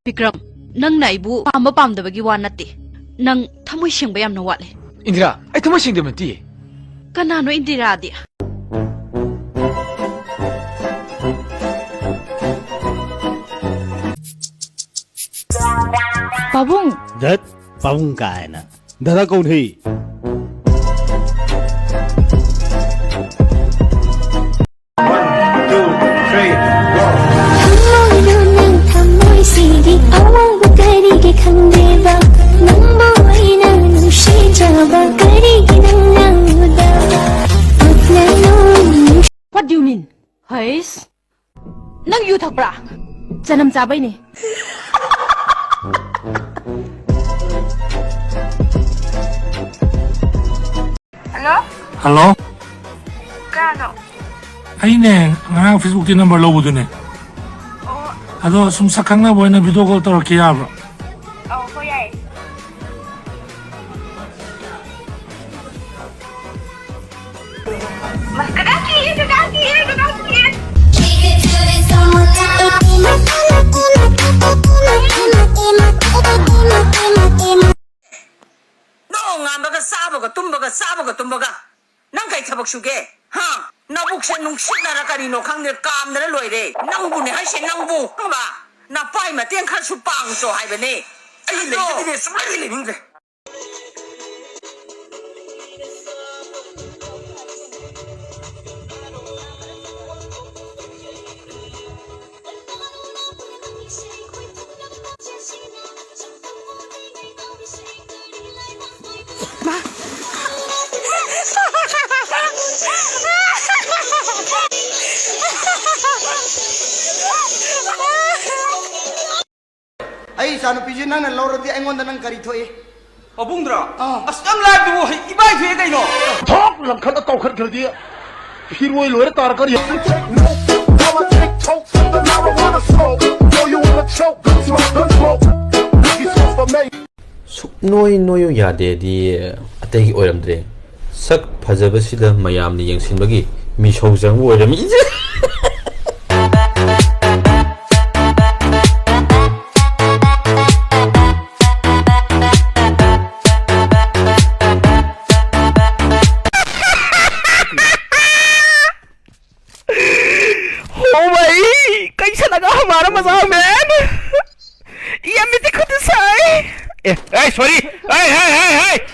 Bikram, nang naibu pamba pamdabagi wa natte. Nang thamoi sengba yamna watle. Indira, ai thamoi sengdam nati. Kanano Indira di? Pabung. That pabung ka na. Dada kaun hi. What do you mean? Hais? Nang yu thak pra? Janam chabai ni. Hello? Hello? Kano? Aine, ngang Facebook ki number lobo dune. Oh, Ado sum sakang na boy na video call tor ki abro. oh, ko yai. Mas kadaki. No, ngamba sabaga tumbaga. Nang kai thabak suge. Ha, nabuk se nung sit na kari no khang ne kam na loi re. Nang bu ne hai se nang bu. Ba, na pai ma tiang khan su pang so hai ba ne. Ai le ti ne sum le ning de. Ay sa piji nang nalawrati aingon da nang kari thoi Pabungdra asam live du ibai thue kai no Thok lam khat kau khat khal dia. Hiroi loi tar kar ya. Suknoi noyo yade di ategi oiramdre. Sak phajabasida mayamni yengsinbagi misojang oirami. Oh भाई कैसा लगा हमारा मजाक man ये मित्र खुद से ए sorry ए